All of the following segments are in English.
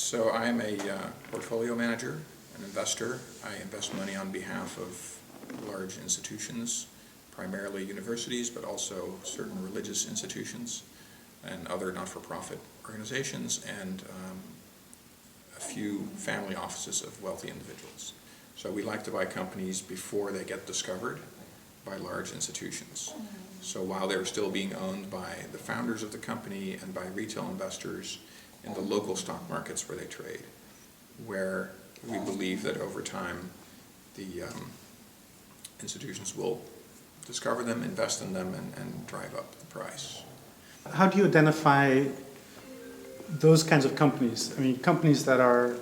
So I'm a portfolio manager, an investor. I invest money on behalf of large institutions, primarily universities, but also certain religious institutions and other not-for-profit organizations, and a few family offices of wealthy individuals. So we like to buy companies before they get discovered by large institutions. So while they're still being owned by the founders of the company and by retail investors in the local stock markets where they trade, where we believe that over time the institutions will discover them, invest in them, and drive up the price. How do you identify those kinds of companies? I mean, companies that are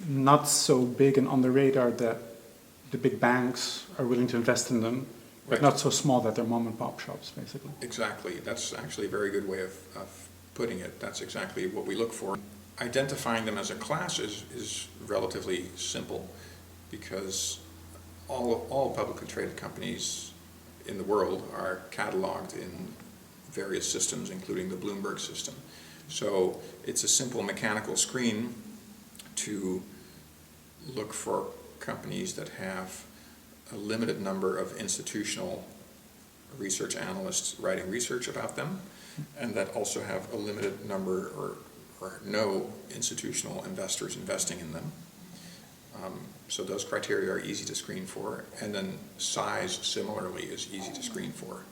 not so big and on the radar that the big banks are willing to invest in them, but Right. not so small that they're mom and pop shops, basically. Exactly. That's actually a very good way of putting it. That's exactly what we look for. Identifying them as a class is relatively simple, because all publicly traded companies in the world are cataloged in various systems, including the Bloomberg system. So it's a simple mechanical screen to look for companies that have a limited number of institutional research analysts writing research about them, and that also have a limited number or no institutional investors investing in them. So those criteria are easy to screen for, and then size similarly is easy to screen for.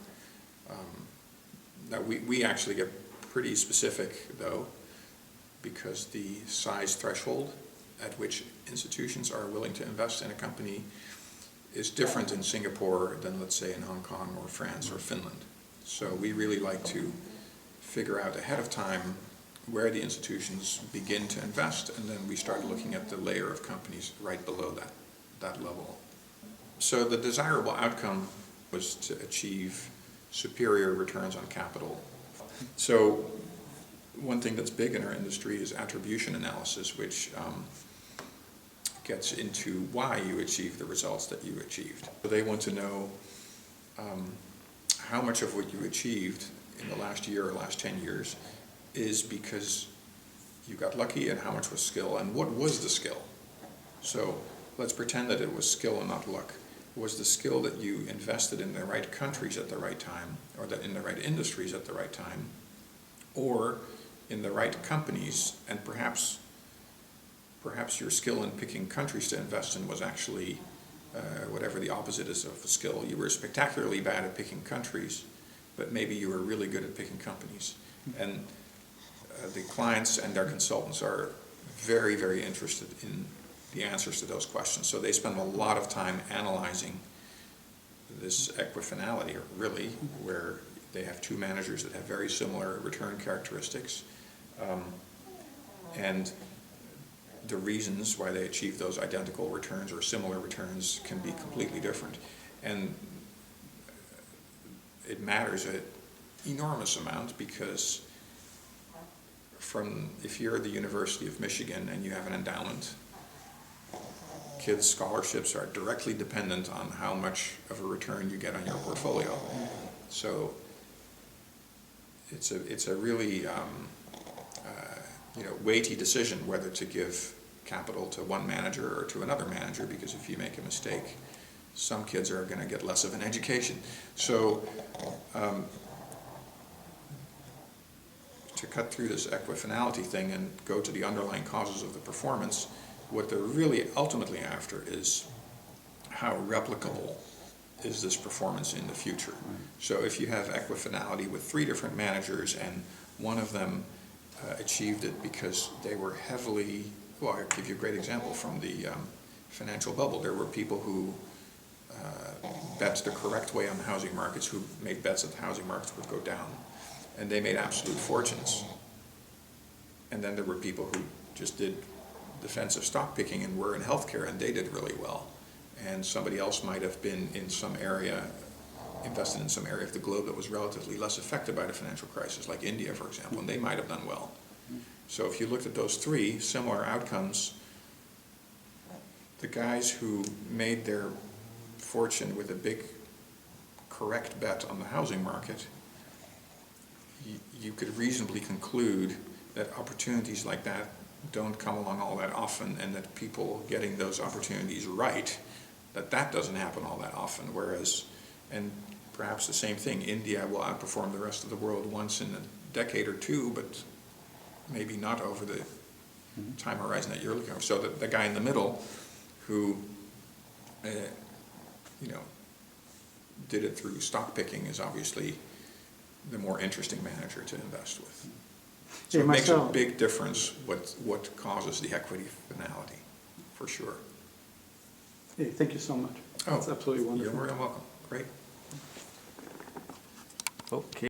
Now we actually get pretty specific though, because the size threshold at which institutions are willing to invest in a company is different in Singapore than, let's say, in Hong Kong or France or Finland. So we really like to figure out ahead of time where the institutions begin to invest, and then we start looking at the layer of companies right below that level. So the desirable outcome was to achieve superior returns on capital. So one thing that's big in our industry is attribution analysis, which gets into why you achieve the results that you achieved. So they want to know how much of what you achieved in the last year or last 10 years is because you got lucky, and how much was skill, and what was the skill. So let's pretend that it was skill and not luck. Was the skill that you invested in the right countries at the right time, or that in the right industries at the right time, or in the right companies, and perhaps your skill in picking countries to invest in was actually whatever the opposite is of a skill. You were spectacularly bad at picking countries, but maybe you were really good at picking companies. And the clients and their consultants are very, very interested in the answers to those questions. So they spend a lot of time analyzing this equifinality, really, where they have two managers that have very similar return characteristics. And the reasons why they achieve those identical returns or similar returns can be completely different. And it matters an enormous amount, because if you're at the University of Michigan and you have an endowment, kids' scholarships are directly dependent on how much of a return you get on your portfolio. So it's a really weighty decision whether to give capital to one manager or to another manager, because if you make a mistake, some kids are going to get less of an education. So to cut through this equifinality thing and go to the underlying causes of the performance, what they're really ultimately after is how replicable is this performance in the future. So if you have equifinality with 3 different managers, and one of them achieved it because they were heavily, well, I'll give you a great example from the financial bubble. There were people who bet the correct way on the housing markets, who made bets that the housing markets would go down, and they made absolute fortunes. And then there were people who just did defensive stock picking and were in healthcare, and they did really well. And somebody else might have been in some area, invested in some area of the globe that was relatively less affected by the financial crisis, like India, for example, and they might have done well. So if you looked at those 3 similar outcomes, the guys who made their fortune with a big correct bet on the housing market, you could reasonably conclude that opportunities like that don't come along all that often, and that people getting those opportunities right, that doesn't happen all that often, whereas, and perhaps the same thing, India will outperform the rest of the world once in a decade or two, but maybe not over the time horizon that you're looking for. So the guy in the middle who, you know, did it through stock picking is obviously the more interesting manager to invest with. So Hey, it makes a Marcel. big difference what causes the equity finality, for sure. Hey, thank you so much. That's absolutely wonderful. You're very welcome. Great. Okay.